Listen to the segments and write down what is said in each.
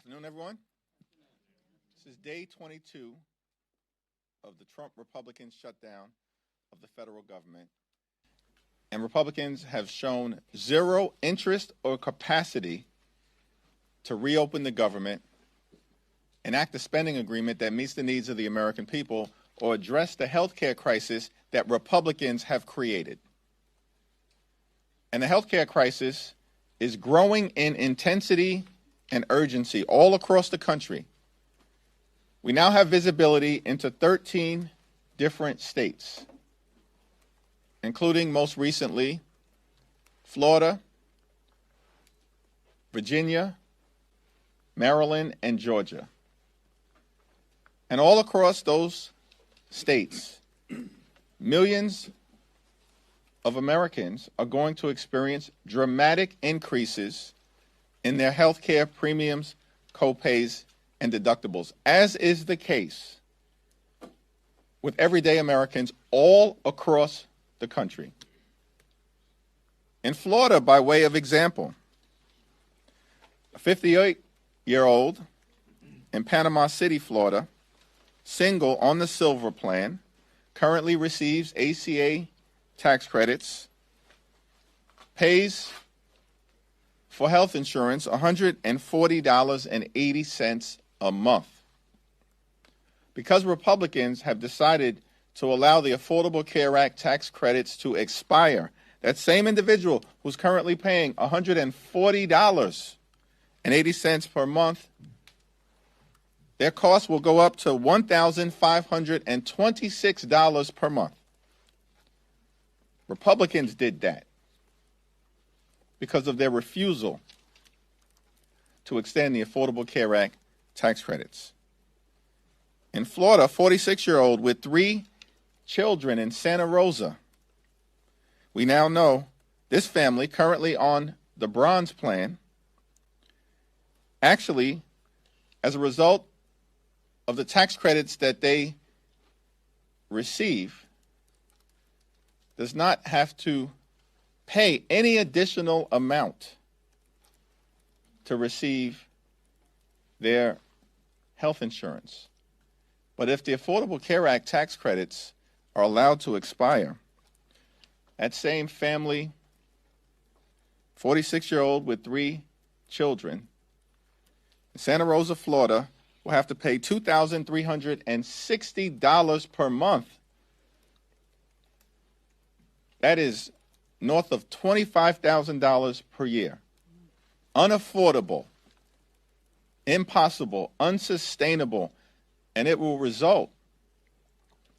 Afternoon, everyone. This is day 22 of the Trump Republican shutdown of the federal government. And Republicans have shown zero interest or capacity to reopen the government, enact a spending agreement that meets the needs of the American people, or address the health care crisis that Republicans have created. And the health care crisis is growing in intensity and urgency all across the country. We now have visibility into 13 different states, including most recently Florida, Virginia, Maryland, and Georgia. And all across those states, millions of Americans are going to experience dramatic increases in their health care premiums, co-pays, and deductibles, as is the case with everyday Americans all across the country. In Florida, by way of example, a 58-year-old in Panama City, Florida, single on the Silver Plan, currently receives ACA tax credits, pays for health insurance $140.80 a month. Because Republicans have decided to allow the Affordable Care Act tax credits to expire, that same individual who's currently paying $140.80 per month, their costs will go up to $1,526 per month. Republicans did that because of their refusal to extend the Affordable Care Act tax credits. In Florida, a 46-year-old with 3 children in Santa Rosa. We now know this family, currently on the Bronze Plan, actually, as a result of the tax credits that they receive, does not have to pay any additional amount to receive their health insurance. But if the Affordable Care Act tax credits are allowed to expire, that same family, 46-year-old with 3 children, in Santa Rosa, Florida, will have to pay $2,360 per month. That is north of $25,000 per year. Unaffordable, impossible, unsustainable, and it will result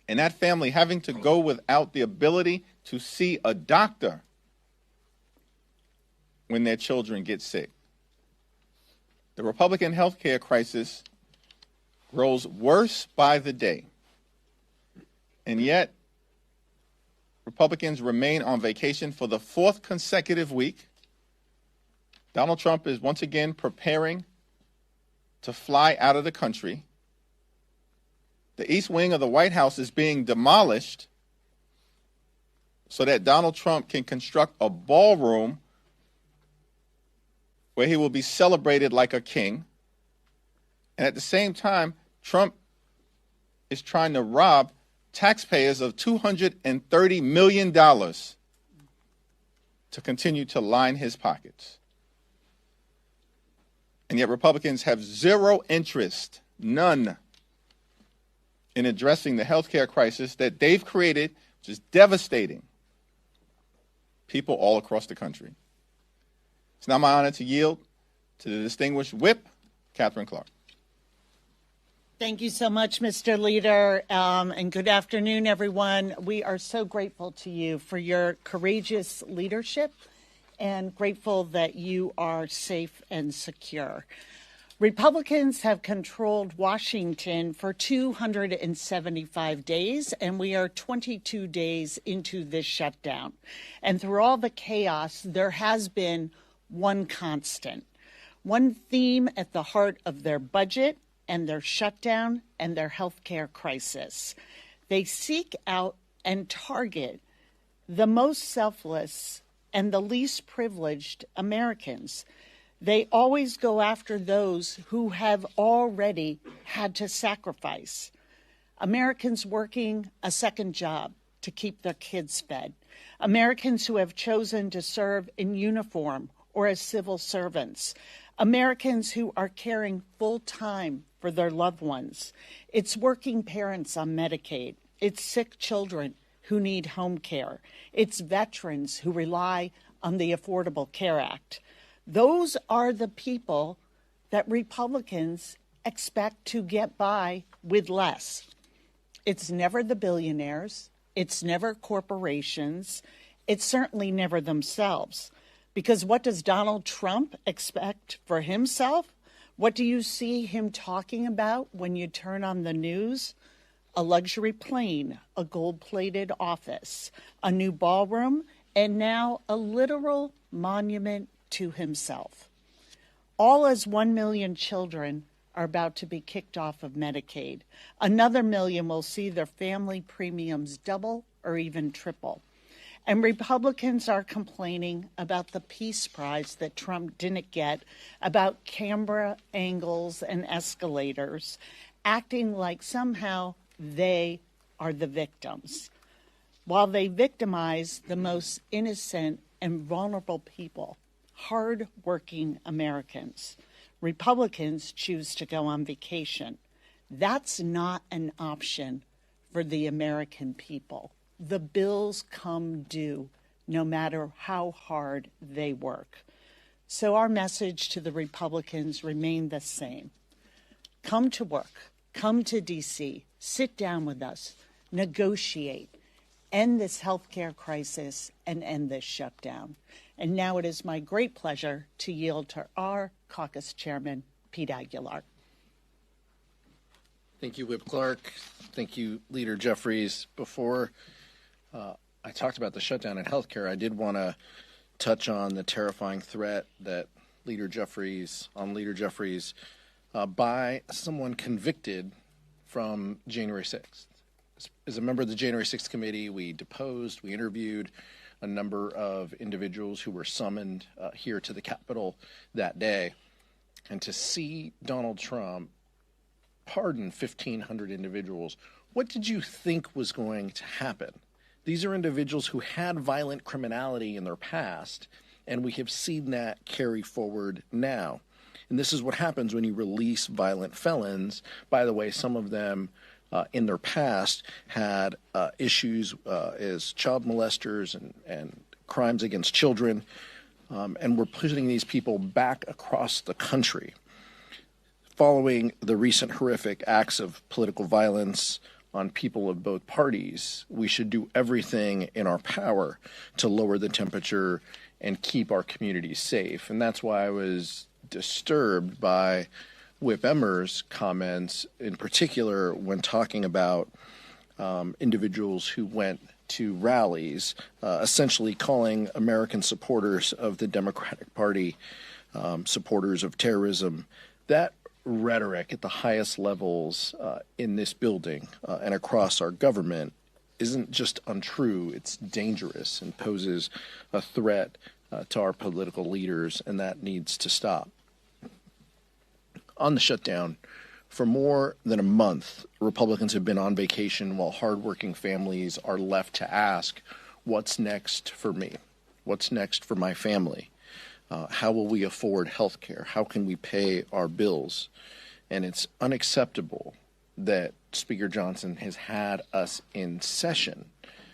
in that family having to go without the ability to see a doctor when their children get sick. The Republican health care crisis grows worse by the day, and yet Republicans remain on vacation for the 4th consecutive week. Donald Trump is once again preparing to fly out of the country. The East Wing of the White House is being demolished so that Donald Trump can construct a ballroom where he will be celebrated like a king. And at the same time, Trump is trying to rob taxpayers of $230 million to continue to line his pockets. And yet Republicans have zero interest, none, in addressing the health care crisis that they've created, which is devastating people all across the country. It's now my honor to yield to the distinguished whip, Catherine Clark. Thank you so much, Mr. Leader, and good afternoon, everyone. We are so grateful to you for your courageous leadership and grateful that you are safe and secure. Republicans have controlled Washington for 275 days, and we are 22 days into this shutdown. And through all the chaos, there has been one constant, one theme at the heart of their budget and their shutdown and their health care crisis. They seek out and target the most selfless and the least privileged Americans. They always go after those who have already had to sacrifice. Americans working a second job to keep their kids fed. Americans who have chosen to serve in uniform or as civil servants. Americans who are caring full time for their loved ones. It's working parents on Medicaid. It's sick children who need home care. It's veterans who rely on the Affordable Care Act. Those are the people that Republicans expect to get by with less. It's never the billionaires. It's never corporations. It's certainly never themselves. Because what does Donald Trump expect for himself? What do you see him talking about when you turn on the news? A luxury plane, a gold-plated office, a new ballroom, and now a literal monument to himself. All as 1 million children are about to be kicked off of Medicaid. Another million will see their family premiums double or even triple. And Republicans are complaining about the Peace Prize that Trump didn't get, about camera angles and escalators, acting like somehow they are the victims, while they victimize the most innocent and vulnerable people, hard-working Americans. Republicans choose to go on vacation. That's not an option for the American people. The bills come due no matter how hard they work. So our message to the Republicans remained the same. Come to work. Come to D.C. Sit down with us. Negotiate. End this healthcare crisis and end this shutdown. And now it is my great pleasure to yield to our caucus chairman, Pete Aguilar. Thank you, Whip Clark. Thank you, Leader Jeffries. Before I talked about the shutdown in healthcare, I did want to touch on the terrifying threat that Leader Jeffries by someone convicted from January 6th. As a member of the January 6th committee, we deposed, we interviewed a number of individuals who were summoned here to the Capitol that day. And to see Donald Trump pardon 1,500 individuals, what did you think was going to happen? These are individuals who had violent criminality in their past, and we have seen that carry forward now. And this is what happens when you release violent felons. By the way, some of them in their past had issues as child molesters and crimes against children, and we're putting these people back across the country. Following the recent horrific acts of political violence on people of both parties, we should do everything in our power to lower the temperature and keep our communities safe. And that's why I was disturbed by Whip Emmer's comments, in particular when talking about individuals who went to rallies, essentially calling American supporters of the Democratic Party supporters of terrorism. That rhetoric at the highest levels in this building and across our government isn't just untrue, it's dangerous and poses a threat to our political leaders, and that needs to stop. On the shutdown, for more than a month, Republicans have been on vacation while hardworking families are left to ask, what's next for me? What's next for my family? How will we afford health care? How can we pay our bills? And it's unacceptable that Speaker Johnson has had us in session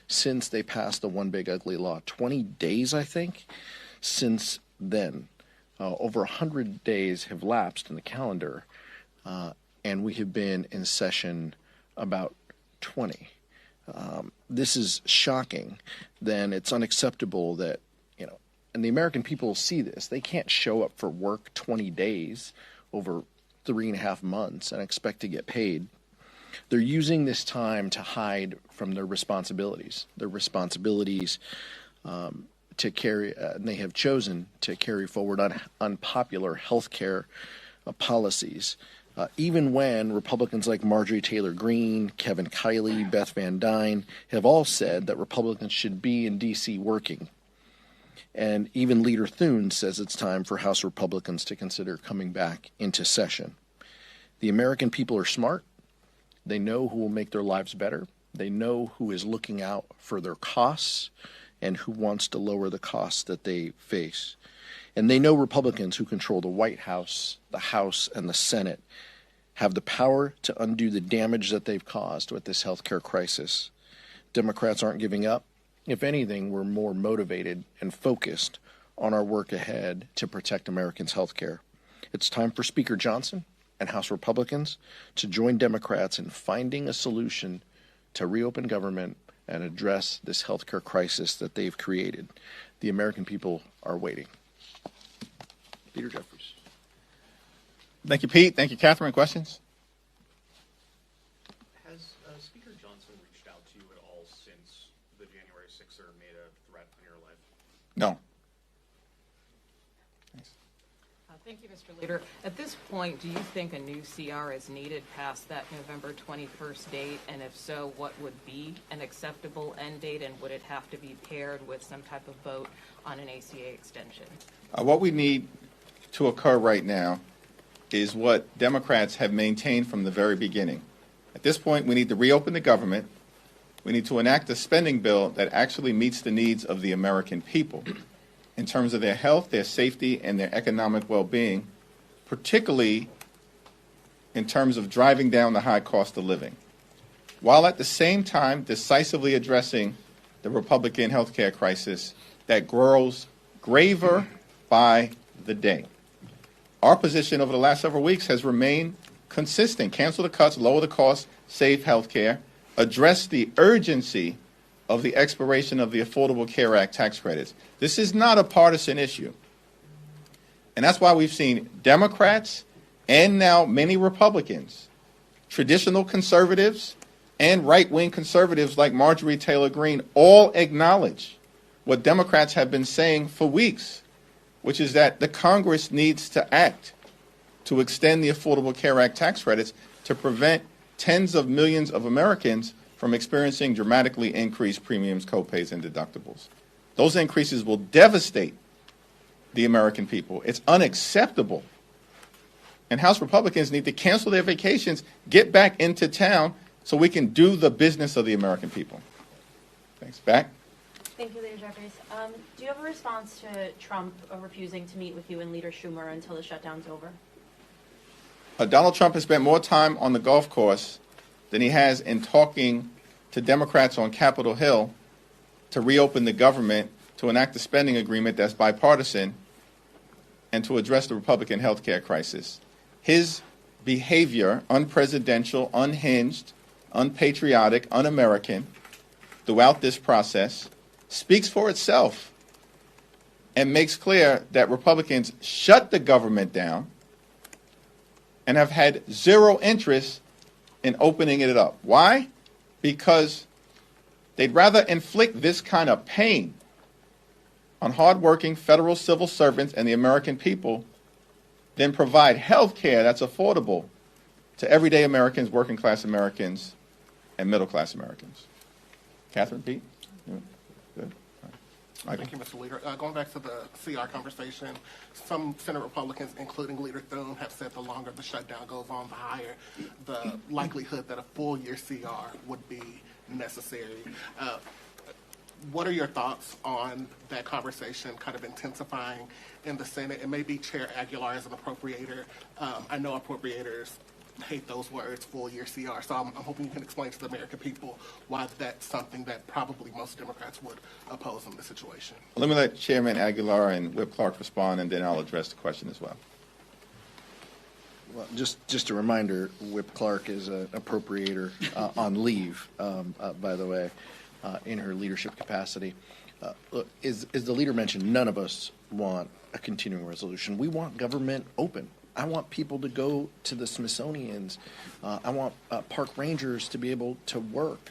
since they passed the One Big Ugly Law. 20 days, I think, since then. Over 100 days have lapsed in the calendar, and we have been in session about 20. This is shocking. Then it's unacceptable that, and the American people see this. They can't show up for work 20 days over 3.5 months and expect to get paid. They're using this time to hide from their responsibilities. To carry, and they have chosen to carry forward unpopular health care policies. Even when Republicans like Marjorie Taylor Greene, Kevin Kiley, Beth Van Dyne have all said that Republicans should be in D.C. working. And even Leader Thune says it's time for House Republicans to consider coming back into session. The American people are smart. They know who will make their lives better. They know who is looking out for their costs and who wants to lower the costs that they face. And they know Republicans who control the White House, the House, and the Senate have the power to undo the damage that they've caused with this healthcare crisis. Democrats aren't giving up. If anything, we're more motivated and focused on our work ahead to protect Americans' health care. It's time for Speaker Johnson and House Republicans to join Democrats in finding a solution to reopen government and address this health care crisis that they've created. The American people are waiting. Leader Jeffries. Thank you, Pete. Thank you, Catherine. Questions? Has Speaker Johnson reached out to you at all since the January 6er made a threat on your life? No. Thank you, Mr. Leader. At this point, do you think a new CR is needed past that November 21st date? And if so, what would be an acceptable end date? And would it have to be paired with some type of vote on an ACA extension? What we need to occur right now is what Democrats have maintained from the very beginning. At this point, we need to reopen the government. We need to enact a spending bill that actually meets the needs of the American people in terms of their health, their safety, and their economic well-being, particularly in terms of driving down the high cost of living, while at the same time decisively addressing the Republican health care crisis that grows graver by the day. Our position over the last several weeks has remained consistent. Cancel the cuts, lower the costs, save health care, address the urgency of the expiration of the Affordable Care Act tax credits. This is not a partisan issue. And that's why we've seen Democrats and now many Republicans, traditional conservatives and right-wing conservatives like Marjorie Taylor Greene, all acknowledge what Democrats have been saying for weeks, which is that the Congress needs to act to extend the Affordable Care Act tax credits to prevent tens of millions of Americans from experiencing dramatically increased premiums, copays, and deductibles. Those increases will devastate the American people. It's unacceptable. And House Republicans need to cancel their vacations, get back into town so we can do the business of the American people. Thanks. Back. Thank you, Leader Jeffries. Do you have a response to Trump refusing to meet with you and Leader Schumer until the shutdown's over? Donald Trump has spent more time on the golf course than he has in talking to Democrats on Capitol Hill to reopen the government, to enact a spending agreement that's bipartisan, and to address the Republican health care crisis. His behavior, unpresidential, unhinged, unpatriotic, un-American, throughout this process, speaks for itself and makes clear that Republicans shut the government down and have had zero interest in opening it up. Why? Because they'd rather inflict this kind of pain on hardworking federal civil servants and the American people than provide health care that's affordable to everyday Americans, working class Americans, and middle class Americans. Catherine, Pete? Yeah. Good. All right. Thank you, Mr. Leader. Going back to the CR conversation, some Senate Republicans, including Leader Thune, have said the longer the shutdown goes on, the higher the likelihood that a full-year CR would be necessary. What are your thoughts on that conversation kind of intensifying in the Senate? And maybe Chair Aguilar as an appropriator. I know appropriators hate those words, full-year CR, so I'm hoping you can explain to the American people why that's something that probably most Democrats would oppose in this situation. Let me let Chairman Aguilar and Whip Clark respond, and then I'll address the question as well. Well, just a reminder, Whip Clark is an appropriator on leave, by the way, in her leadership capacity. Look, as the leader mentioned, none of us want a continuing resolution. We want government open. I want people to go to the Smithsonian's. I want park rangers to be able to work.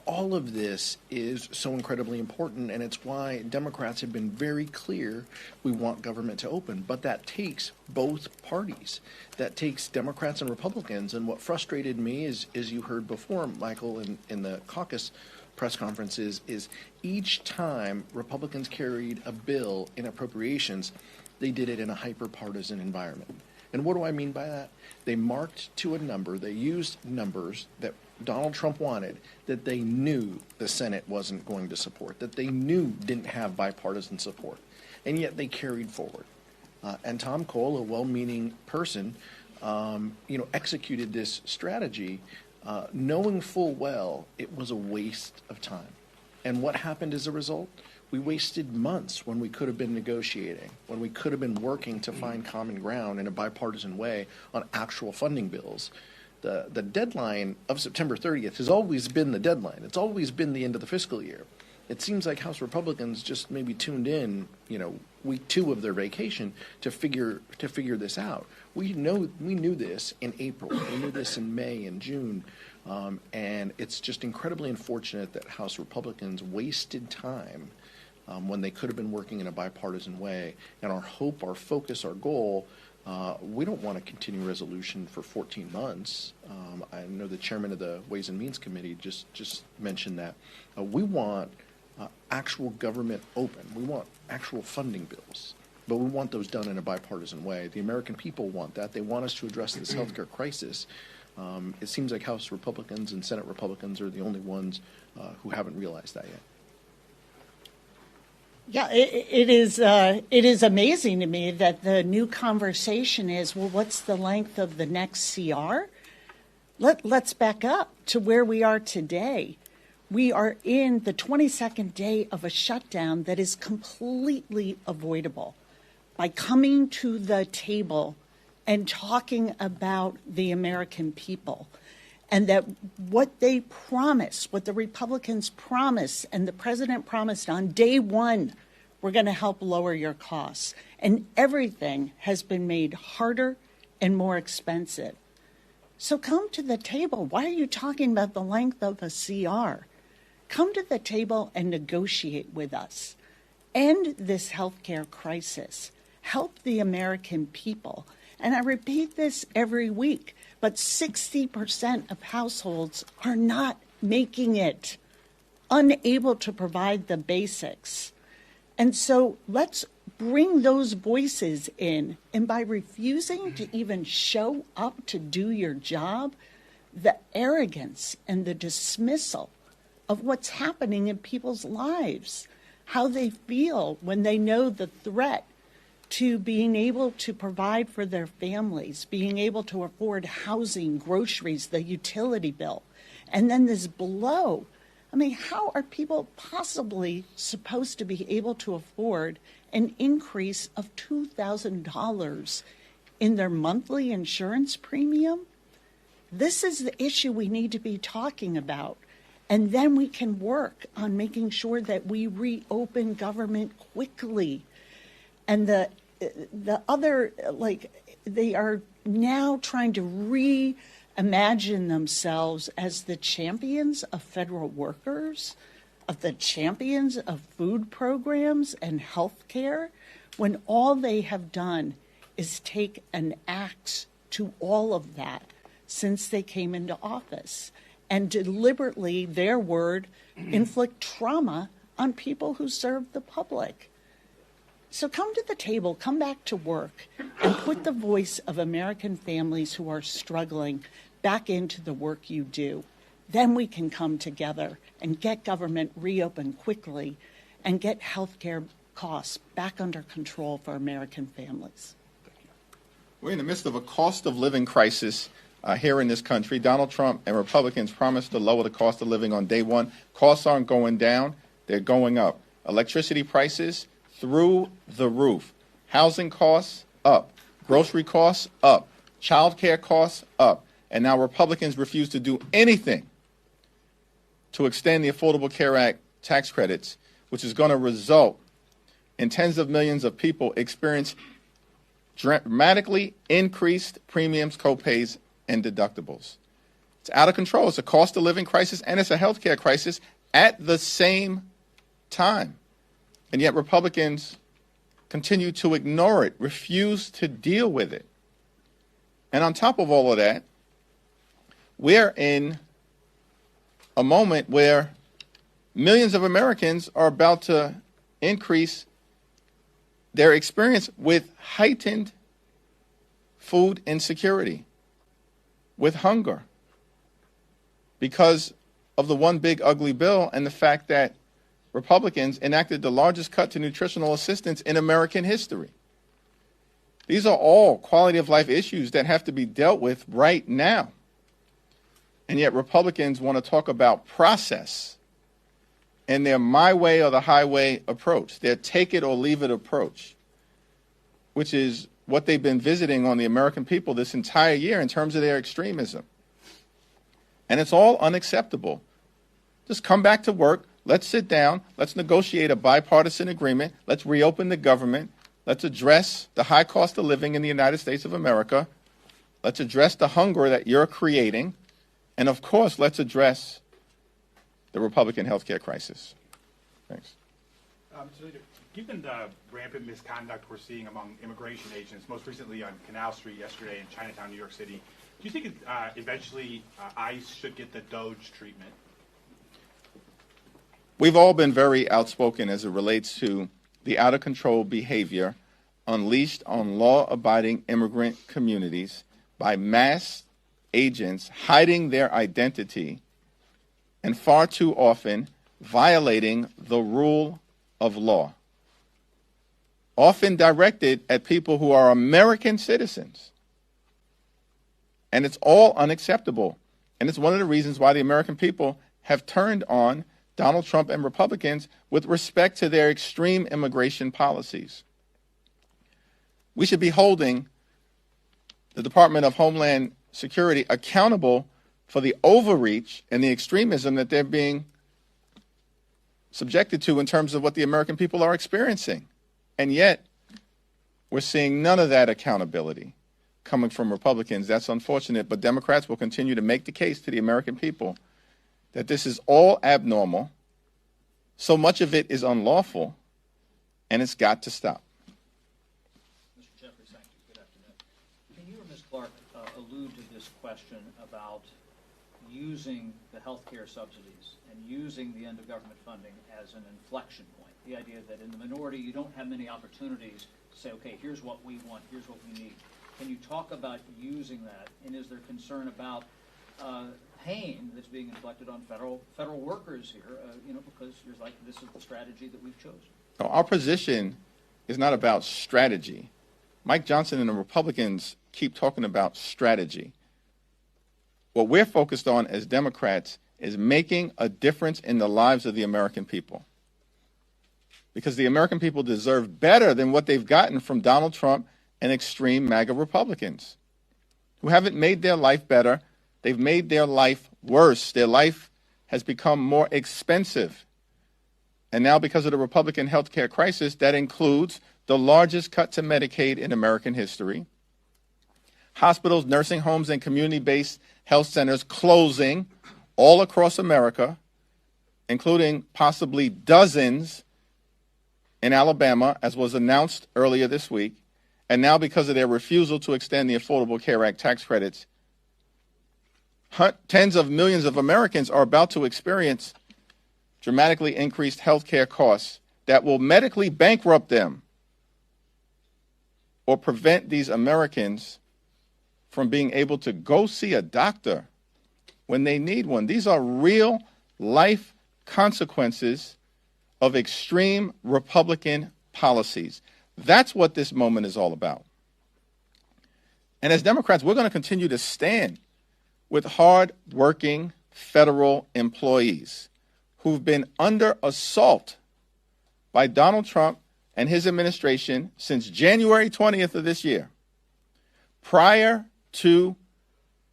All of this is so incredibly important, and it's why Democrats have been very clear we want government to open. But that takes both parties. That takes Democrats and Republicans. And what frustrated me is, as you heard before, Michael, in the caucus press conferences, is each time Republicans carried a bill in appropriations, they did it in a hyper-partisan environment. And what do I mean by that? They marked to a number, they used numbers that Donald Trump wanted, that they knew the Senate wasn't going to support, that they knew didn't have bipartisan support, and yet they carried forward. And Tom Cole, a well-meaning person, executed this strategy, knowing full well it was a waste of time. And what happened as a result? We wasted months when we could have been negotiating, when we could have been working to find common ground in a bipartisan way on actual funding bills. The deadline of September 30th has always been the deadline. It's always been the end of the fiscal year. It seems like House Republicans just maybe tuned in, week 2 of their vacation to figure this out. We knew this in April. We knew this in May and June. And it's just incredibly unfortunate that House Republicans wasted time when they could have been working in a bipartisan way. And our hope, our focus, our goal, we don't want to continue resolution for 14 months. I know the chairman of the Ways and Means Committee just mentioned that. We want actual government open. We want actual funding bills. But we want those done in a bipartisan way. The American people want that. They want us to address this healthcare crisis. It seems like House Republicans and Senate Republicans are the only ones who haven't realized that yet. Yeah, it is amazing to me that the new conversation is, well, what's the length of the next CR? Let's back up to where we are today. We are in the 22nd day of a shutdown that is completely avoidable. By coming to the table and talking about the American people, and that what they promised, what the Republicans promised, and the president promised on day one, we're going to help lower your costs. And everything has been made harder and more expensive. So come to the table. Why are you talking about the length of a CR? Come to the table and negotiate with us. End this healthcare crisis. Help the American people. And I repeat this every week, but 60% of households are not making it, unable to provide the basics. And so let's bring those voices in. And by refusing to even show up to do your job, the arrogance and the dismissal of what's happening in people's lives, how they feel when they know the threat to being able to provide for their families, being able to afford housing, groceries, the utility bill, and then this blow. I mean, how are people possibly supposed to be able to afford an increase of $2,000 in their monthly insurance premium? This is the issue we need to be talking about. And then we can work on making sure that we reopen government quickly. And the other, they are now trying to reimagine themselves as the champions of federal workers, of the champions of food programs and health care, when all they have done is take an axe to all of that since they came into office, and deliberately, their word, inflict trauma on people who serve the public. So come to the table, come back to work, and put the voice of American families who are struggling back into the work you do. Then we can come together and get government reopened quickly and get health care costs back under control for American families. We're in the midst of a cost of living crisis here in this country. Donald Trump and Republicans promised to lower the cost of living on day one. Costs aren't going down, they're going up. Electricity prices through the roof. Housing costs up. Grocery costs up. Child care costs up. And now Republicans refuse to do anything to extend the Affordable Care Act tax credits, which is going to result in tens of millions of people experience dramatically increased premiums, copays, and deductibles. It's out of control. It's a cost of living crisis and it's a health care crisis at the same time. And yet Republicans continue to ignore it, refuse to deal with it. And on top of all of that, we're in a moment where millions of Americans are about to increase their experience with heightened food insecurity, with hunger, because of the one big ugly bill and the fact that Republicans enacted the largest cut to nutritional assistance in American history. These are all quality of life issues that have to be dealt with right now. And yet Republicans want to talk about process and their my way or the highway approach, their take it or leave it approach, which is what they've been visiting on the American people this entire year in terms of their extremism. And it's all unacceptable. Just come back to work. Let's sit down. Let's negotiate a bipartisan agreement. Let's reopen the government. Let's address the high cost of living in the United States of America. Let's address the hunger that you're creating. And of course, let's address the Republican health care crisis. Thanks. So given the rampant misconduct we're seeing among immigration agents, most recently on Canal Street yesterday in Chinatown, New York City, do you think eventually ICE should get the Doge treatment? We've all been very outspoken as it relates to the out-of-control behavior unleashed on law-abiding immigrant communities by mass agents hiding their identity and far too often violating the rule of law, often directed at people who are American citizens. And it's all unacceptable. And it's one of the reasons why the American people have turned on Donald Trump and Republicans with respect to their extreme immigration policies. We should be holding the Department of Homeland Security accountable for the overreach and the extremism that they're being subjected to in terms of what the American people are experiencing. And yet, we're seeing none of that accountability coming from Republicans. That's unfortunate, but Democrats will continue to make the case to the American people that this is all abnormal, so much of it is unlawful, and it's got to stop. Mr. Jeffries, thank you. Good afternoon. Can you or Ms. Clark allude to this question about using the health care subsidies and using the end of government funding as an inflection point? The idea that in the minority you don't have many opportunities to say, okay, here's what we want, here's what we need. Can you talk about using that, and is there concern about pain that's being inflicted on federal workers here, because you're like, this is the strategy that we've chosen? Our position is not about strategy. Mike Johnson and the Republicans keep talking about strategy. What we're focused on as Democrats is making a difference in the lives of the American people. Because the American people deserve better than what they've gotten from Donald Trump and extreme MAGA Republicans who haven't made their life better. They've made their life worse. Their life has become more expensive. And now because of the Republican health care crisis, that includes the largest cut to Medicaid in American history, hospitals, nursing homes, and community-based health centers closing all across America, including possibly dozens in Alabama, as was announced earlier this week. And now because of their refusal to extend the Affordable Care Act tax credits, tens of millions of Americans are about to experience dramatically increased health care costs that will medically bankrupt them or prevent these Americans from being able to go see a doctor when they need one. These are real life consequences of extreme Republican policies. That's what this moment is all about. And as Democrats, we're going to continue to stand with hard-working federal employees who've been under assault by Donald Trump and his administration since January 20th of this year, prior to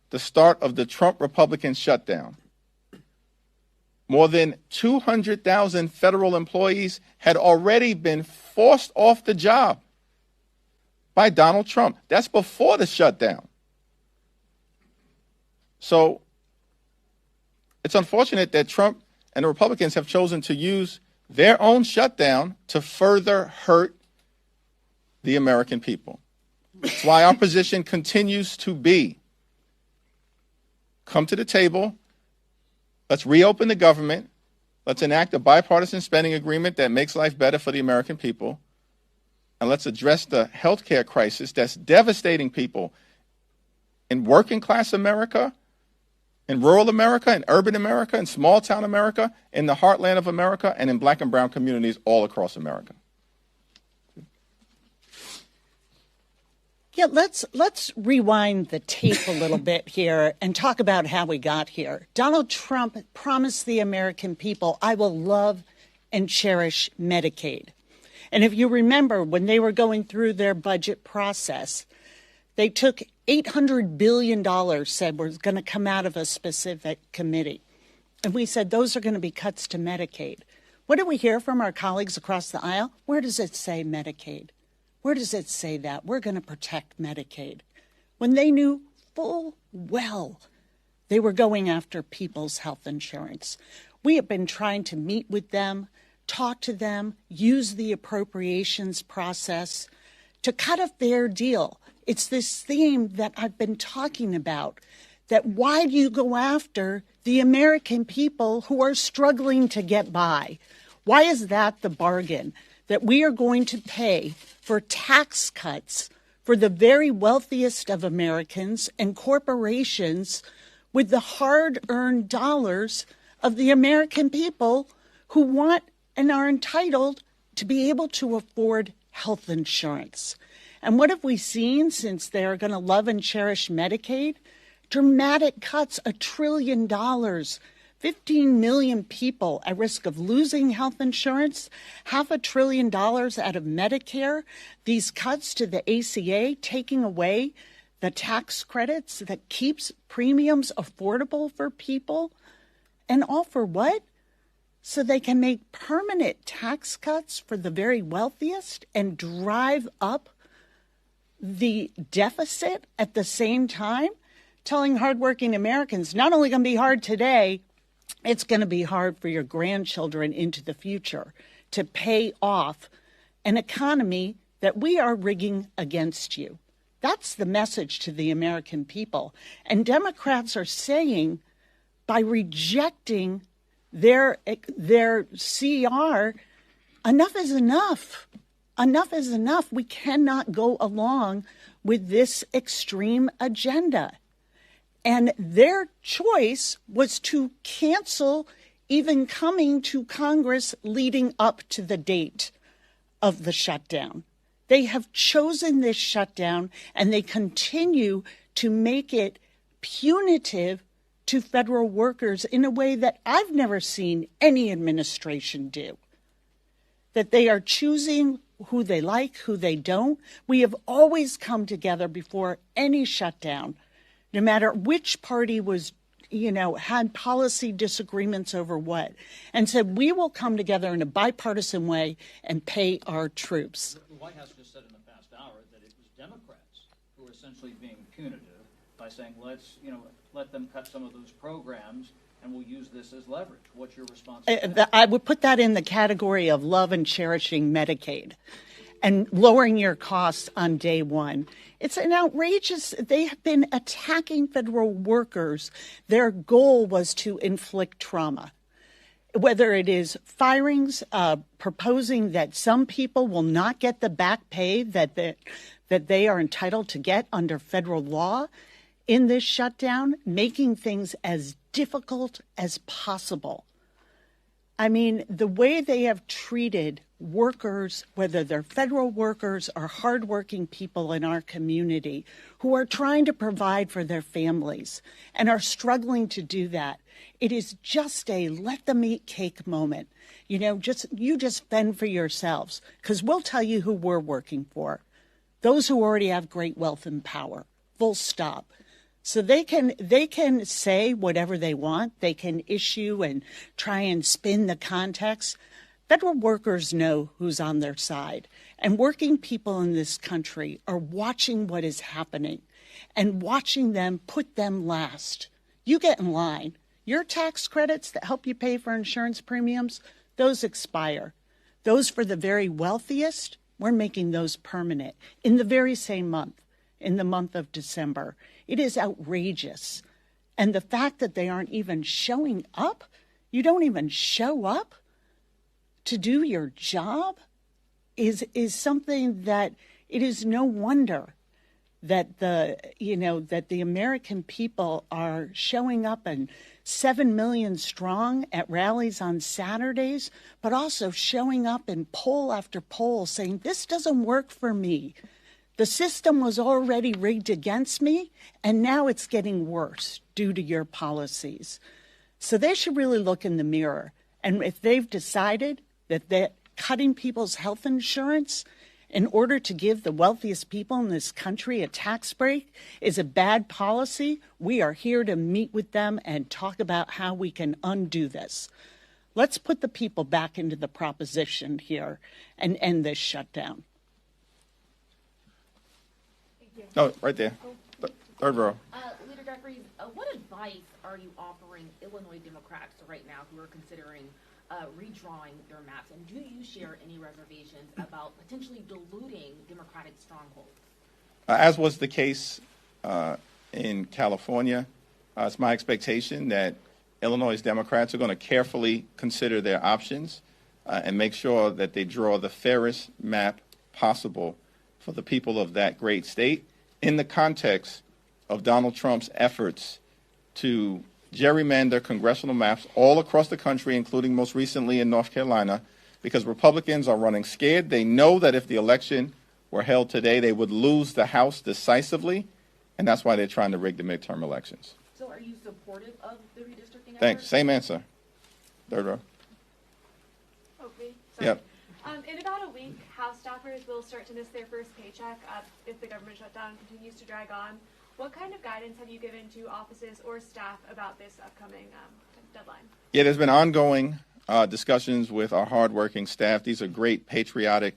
the start of the Trump Republican shutdown. More than 200,000 federal employees had already been forced off the job by Donald Trump. That's before the shutdown. So it's unfortunate that Trump and the Republicans have chosen to use their own shutdown to further hurt the American people. That's why our position continues to be, come to the table, let's reopen the government, let's enact a bipartisan spending agreement that makes life better for the American people, and let's address the health care crisis that's devastating people in working class America, in rural America, in urban America, in small town America, in the heartland of America, and in black and brown communities all across America. Yeah, let's rewind the tape a little bit here and talk about how we got here. Donald Trump promised the American people, I will love and cherish Medicaid. And if you remember, when they were going through their budget process, they took $800 billion, said was going to come out of a specific committee. And we said, those are going to be cuts to Medicaid. What do we hear from our colleagues across the aisle? Where does it say Medicaid? Where does it say that? We're going to protect Medicaid. When they knew full well they were going after people's health insurance. We have been trying to meet with them, talk to them, use the appropriations process to cut a fair deal. It's this theme that I've been talking about, that why do you go after the American people who are struggling to get by? Why is that the bargain? That we are going to pay for tax cuts for the very wealthiest of Americans and corporations with the hard-earned dollars of the American people who want and are entitled to be able to afford health insurance. And what have we seen since they're going to love and cherish Medicaid? Dramatic cuts, $1 trillion, 15 million people at risk of losing health insurance, $500 billion out of Medicare, these cuts to the ACA, taking away the tax credits that keeps premiums affordable for people. And all for what? So they can make permanent tax cuts for the very wealthiest and drive up the deficit at the same time, telling hardworking Americans, not only going to be hard today, it's going to be hard for your grandchildren into the future to pay off an economy that we are rigging against you. That's the message to the American people. And Democrats are saying, by rejecting their CR, enough is enough. Enough is enough. We cannot go along with this extreme agenda. And their choice was to cancel even coming to Congress leading up to the date of the shutdown. They have chosen this shutdown, and they continue to make it punitive to federal workers in a way that I've never seen any administration do. That they are choosing who they like, who they don't. We have always come together before any shutdown, no matter which party was, had policy disagreements over what, and said, we will come together in a bipartisan way and pay our troops. The White House just said in the past hour that it was Democrats who were essentially being punitive by saying, let's, let them cut some of those programs and we'll use this as leverage. What's your response to that? I would put that in the category of love and cherishing Medicaid and lowering your costs on day one. It's an outrageous, they have been attacking federal workers. Their goal was to inflict trauma. Whether it is firings, proposing that some people will not get the back pay that they are entitled to get under federal law in this shutdown, making things as difficult as possible. I mean, the way they have treated workers, whether they're federal workers or hardworking people in our community who are trying to provide for their families and are struggling to do that, it is just a let them eat cake moment. You just fend for yourselves, because we'll tell you who we're working for. Those who already have great wealth and power, full stop. So they can say whatever they want. They can issue and try and spin the context. Federal workers know who's on their side, and working people in this country are watching what is happening and watching them put them last. You get in line. Your tax credits that help you pay for insurance premiums, those expire. Those for the very wealthiest, we're making those permanent in the very same month, in the month of December. It is outrageous. And the fact that they aren't even showing up, you don't even show up to do your job, is something that it is no wonder that the American people are showing up and 7 million strong at rallies on Saturdays, but also showing up in poll after poll saying, this doesn't work for me. The system was already rigged against me, and now it's getting worse due to your policies. So they should really look in the mirror. And if they've decided that they're cutting people's health insurance in order to give the wealthiest people in this country a tax break is a bad policy, we are here to meet with them and talk about how we can undo this. Let's put the people back into the proposition here and end this shutdown. Thank you. Oh, right there. Third row. Leader Jeffries, what advice are you offering Illinois Democrats right now who are considering redrawing their maps? And do you share any reservations about potentially diluting Democratic strongholds? As was the case in California, it's my expectation that Illinois Democrats are going to carefully consider their options and make sure that they draw the fairest map possible for the people of that great state in the context of Donald Trump's efforts to gerrymander congressional maps all across the country, including most recently in North Carolina, because Republicans are running scared. They know that if the election were held today, they would lose the House decisively, and that's why they're trying to rig the midterm elections. So are you supportive of the redistricting Thanks. effort? Same answer. Third row. Okay. Sorry. Yep. In about a week, House staffers will start to miss their first paycheck if the government shutdown continues to drag on. What kind of guidance have you given to offices or staff about this upcoming deadline? Yeah, there's been ongoing discussions with our hardworking staff. These are great, patriotic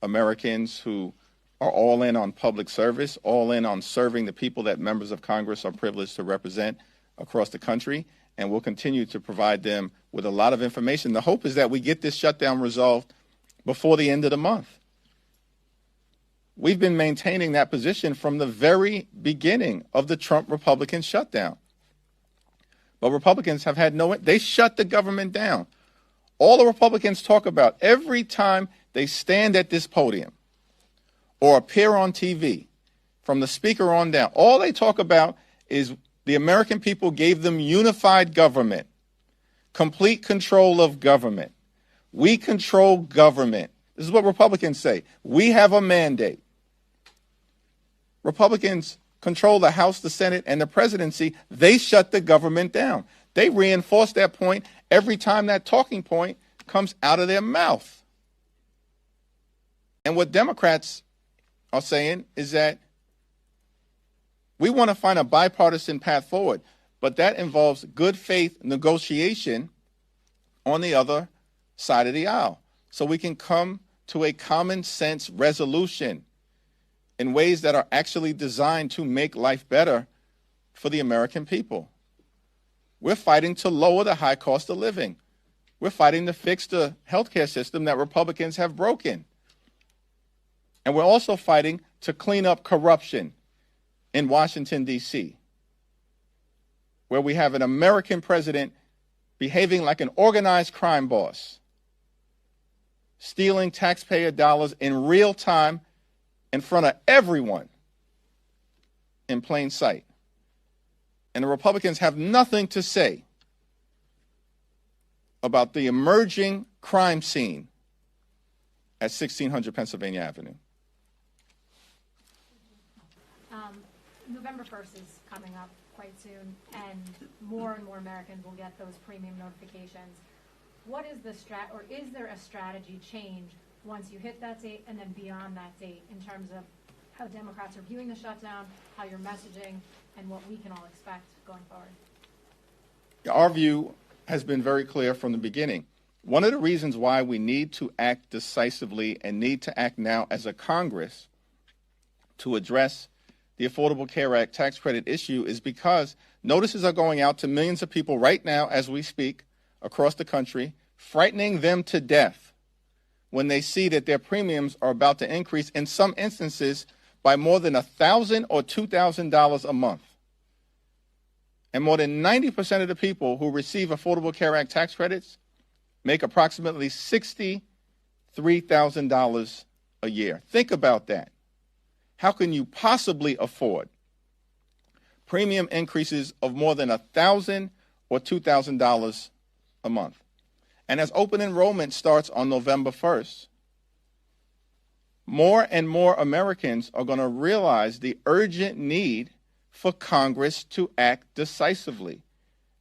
Americans who are all in on public service, all in on serving the people that members of Congress are privileged to represent across the country, and we'll continue to provide them with a lot of information. The hope is that we get this shutdown resolved before the end of the month. We've been maintaining that position from the very beginning of the Trump Republican shutdown. But Republicans have had they shut the government down. All the Republicans talk about every time they stand at this podium or appear on TV, from the speaker on down, all they talk about is the American people gave them unified government, complete control of government. We control government. This is what Republicans say. We have a mandate. Republicans control the House, the Senate, and the presidency. They shut the government down. They reinforce that point every time that talking point comes out of their mouth. And what Democrats are saying is that we want to find a bipartisan path forward, but that involves good faith negotiation on the other side of the aisle, so we can come to a common sense resolution in ways that are actually designed to make life better for the American people. We're fighting to lower the high cost of living. We're fighting to fix the healthcare system that Republicans have broken. And we're also fighting to clean up corruption in Washington, D.C., where we have an American president behaving like an organized crime boss, stealing taxpayer dollars in real time in front of everyone in plain sight. And the Republicans have nothing to say about the emerging crime scene at 1600 Pennsylvania Avenue. November 1st is coming up quite soon, and more Americans will get those premium notifications. What is the is there a strategy change once you hit that date and then beyond that date in terms of how Democrats are viewing the shutdown, how you're messaging, and what we can all expect going forward? Our view has been very clear from the beginning. one of the reasons why we need to act decisively and need to act now as a Congress to address the Affordable Care Act tax credit issue is because notices are going out to millions of people right now as we speak across the country, frightening them to death when they see that their premiums are about to increase, in some instances, by more than $1,000 or $2,000 a month. And more than 90% of the people who receive Affordable Care Act tax credits make approximately $63,000 a year. Think about that. How can you possibly afford premium increases of more than $1,000 or $2,000 a month? And as open enrollment starts on November 1st, more and more Americans are going to realize the urgent need for Congress to act decisively,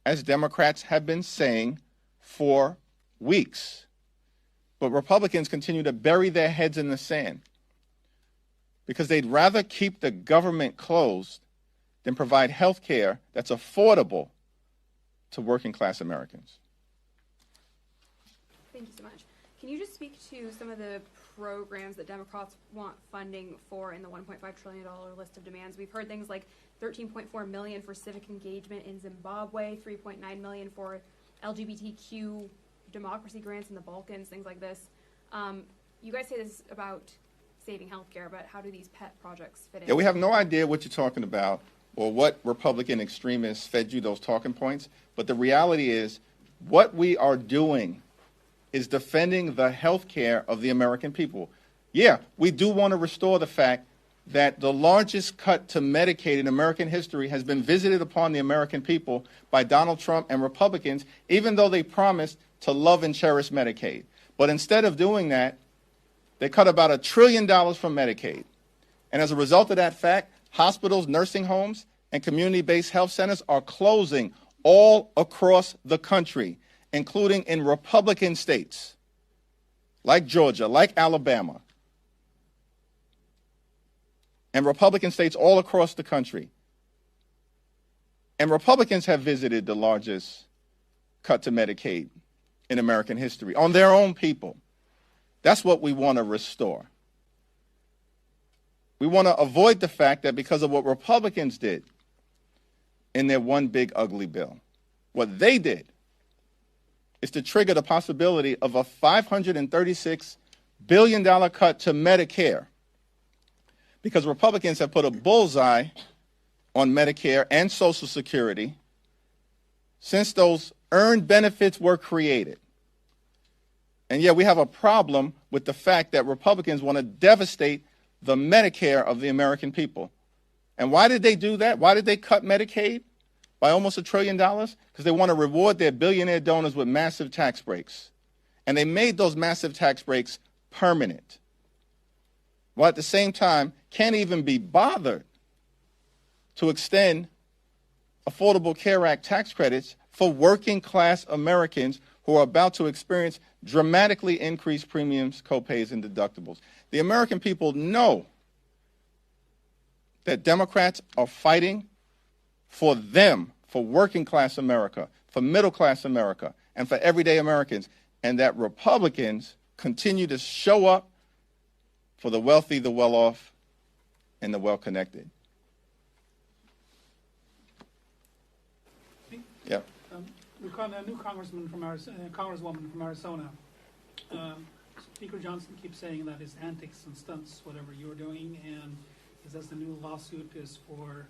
as Democrats have been saying for weeks. But Republicans continue to bury their heads in the sand because they'd rather keep the government closed than provide health care that's affordable to working class Americans. Thank you so much. Can you just speak to some of the programs that Democrats want funding for in the $1.5 trillion list of demands? We've heard things like $13.4 million for civic engagement in Zimbabwe, $3.9 million for LGBTQ democracy grants in the Balkans, things like this. You guys say this is about saving healthcare, but how do these pet projects fit in? Yeah, we have no idea what you're talking about or what Republican extremists fed you those talking points, but the reality is what we are doing is defending the health care of the American people. Yeah, we do want to restore the fact that the largest cut to Medicaid in American history has been visited upon the American people by Donald Trump and Republicans, even though they promised to love and cherish Medicaid. But instead of doing that, they cut about $1 trillion from Medicaid. And as a result of that fact, hospitals, nursing homes, and community-based health centers are closing all across the country, including in Republican states like Georgia, like Alabama, and Republican states all across the country. And Republicans have visited the largest cut to Medicaid in American history on their own people. That's what we want to restore. We want to avoid the fact that because of what Republicans did in their one big ugly bill, what they did is to trigger the possibility of a $536 billion cut to Medicare, because Republicans have put a bullseye on Medicare and Social Security since those earned benefits were created. And yet we have a problem with the fact that Republicans want to devastate the Medicare of the American people. And why did they do that? Why did they cut Medicaid by almost $1 trillion? Because they want to reward their billionaire donors with massive tax breaks. And they made those massive tax breaks permanent, while at the same time can't even be bothered to extend Affordable Care Act tax credits for working class Americans who are about to experience dramatically increased premiums, copays, and deductibles. The American people know that Democrats are fighting for them, for working class America, for middle class America, and for everyday Americans, and that Republicans continue to show up for the wealthy, the well-off, and the well-connected. Yeah. A new congresswoman from Arizona. Speaker Johnson keeps saying that his antics and stunts, whatever you're doing, and he says the new lawsuit is for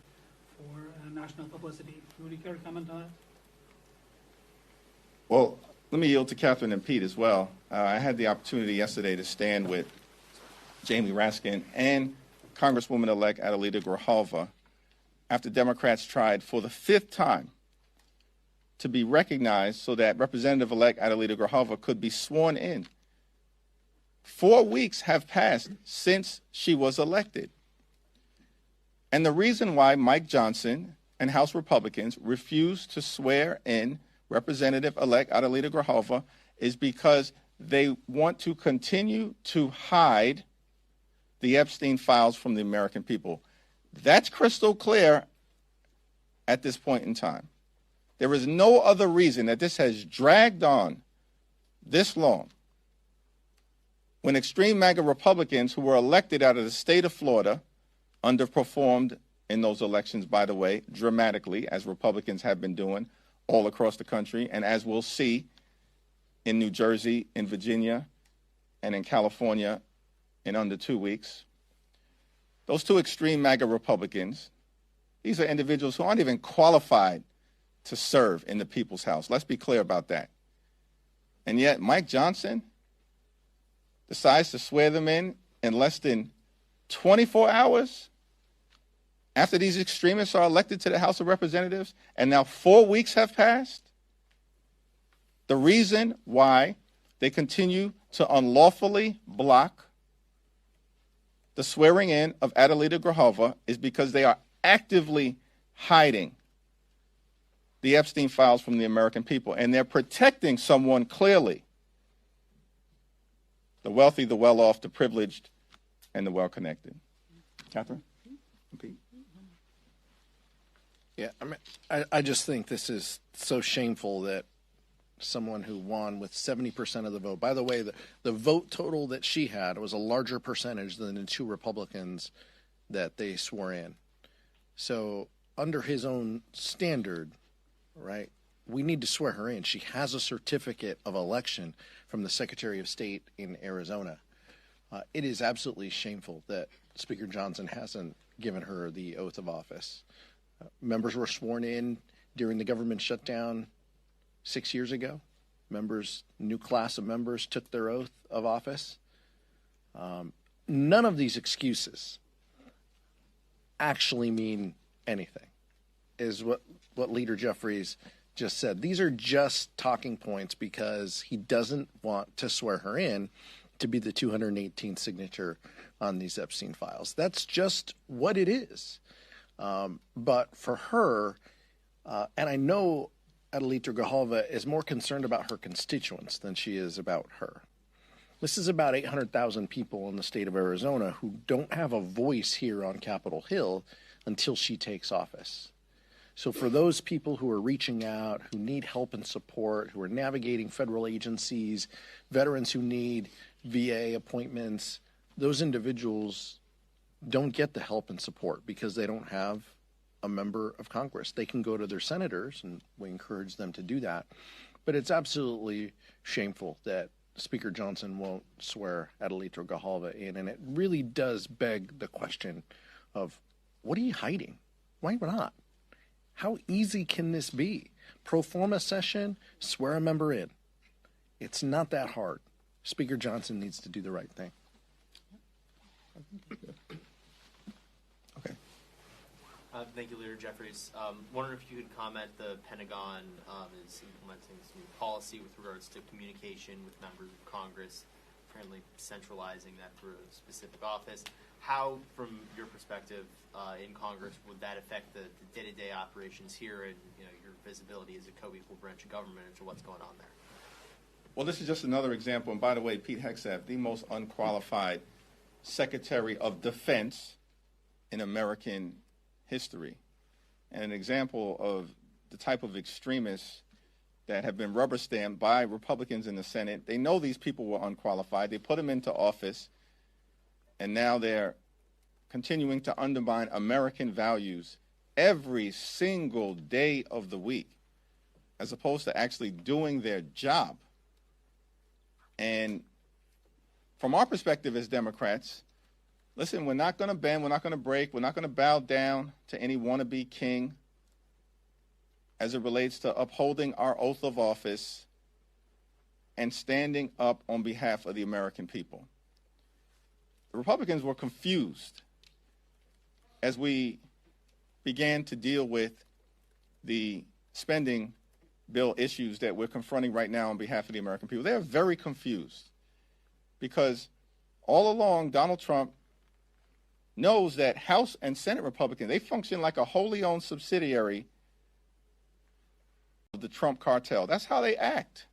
national publicity. Would you care to comment on that? Well, let me yield to Catherine and Pete as well. I had the opportunity yesterday to stand with Jamie Raskin and Congresswoman-elect Adelita Grijalva after Democrats tried for the 5th time to be recognized so that Representative-elect Adelita Grijalva could be sworn in. 4 weeks have passed since she was elected. And the reason why Mike Johnson and House Republicans refused to swear in Representative-elect Adelita Grijalva is because they want to continue to hide the Epstein files from the American people. That's crystal clear at this point in time. There is no other reason that this has dragged on this long, when extreme MAGA Republicans who were elected out of the state of Florida underperformed in those elections, by the way, dramatically, as Republicans have been doing all across the country, and as we'll see in New Jersey, in Virginia, and in California in under 2 weeks. Those two extreme MAGA Republicans, these are individuals who aren't even qualified to serve in the People's House. Let's be clear about that. And yet Mike Johnson decides to swear them in less than 24 hours after these extremists are elected to the House of Representatives, and now 4 weeks have passed. The reason why they continue to unlawfully block the swearing in of Adelita Grijalva is because they are actively hiding the Epstein files from the American people, and they're protecting someone clearly: the wealthy, the well-off, the privileged, and the well-connected. Catherine? Pete? Yeah, I mean, I just think this is so shameful that someone who won with 70% of the vote. By the way, the vote total that she had was a larger percentage than the two Republicans that they swore in. So under his own standard, right, we need to swear her in. She has a certificate of election from the Secretary of State in Arizona. It is absolutely shameful that Speaker Johnson hasn't given her the oath of office. Members were sworn in during the government shutdown 6 years ago. New class of members took their oath of office. None of these excuses actually mean anything, is what Leader Jeffries just said. These are just talking points because he doesn't want to swear her in to be the 218th signature on these Epstein files. That's just what it is. But for her, and I know Adelita Grijalva is more concerned about her constituents than she is about her. This is about 800,000 people in the state of Arizona who don't have a voice here on Capitol Hill until she takes office. So for those people who are reaching out, who need help and support, who are navigating federal agencies, veterans who need VA appointments, those individuals don't get the help and support because they don't have a member of Congress. They can go to their senators, and we encourage them to do that. But it's absolutely shameful that Speaker Johnson won't swear Adelita Grijalva in, and it really does beg the question of, what are you hiding? Why not? How easy can this be? Pro forma session, swear a member in. It's not that hard. Speaker Johnson needs to do the right thing. Thank you, Leader Jeffries. Wondering if you could comment, the Pentagon is implementing some new policy with regards to communication with members of Congress, apparently centralizing that through a specific office. How, from your perspective in Congress, would that affect the day-to-day operations here and your visibility as a co-equal branch of government into what's going on there? Well, this is just another example. And by the way, Pete Hegseth, the most unqualified Secretary of Defense in American history, and an example of the type of extremists that have been rubber stamped by Republicans in the Senate. They know these people were unqualified. They put them into office, and now they're continuing to undermine American values every single day of the week, as opposed to actually doing their job. And from our perspective as Democrats, listen, we're not going to bend, we're not going to break, we're not going to bow down to any wannabe king as it relates to upholding our oath of office and standing up on behalf of the American people. The Republicans were confused as we began to deal with the spending bill issues that we're confronting right now on behalf of the American people. They're very confused because all along Donald Trump knows that House and Senate Republicans, they function like a wholly owned subsidiary of the Trump cartel. That's how they act.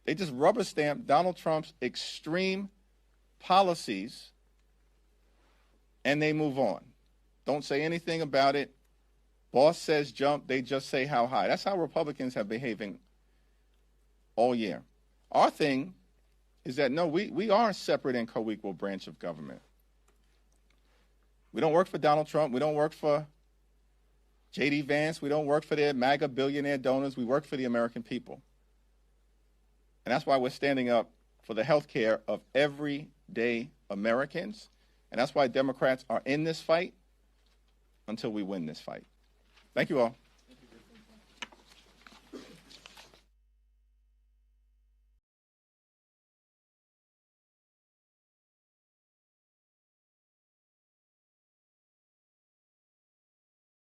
They just rubber stamp Donald Trump's extreme policies and they move on. Don't say anything about it. Boss says jump, they just say how high. That's how Republicans have behaving all year. Our thing is that, no, we are a separate and co-equal branch of government. We don't work for Donald Trump. We don't work for J.D. Vance. We don't work for their MAGA billionaire donors. We work for the American people. And that's why we're standing up for the health care of everyday Americans. And that's why Democrats are in this fight until we win this fight. Thank you all.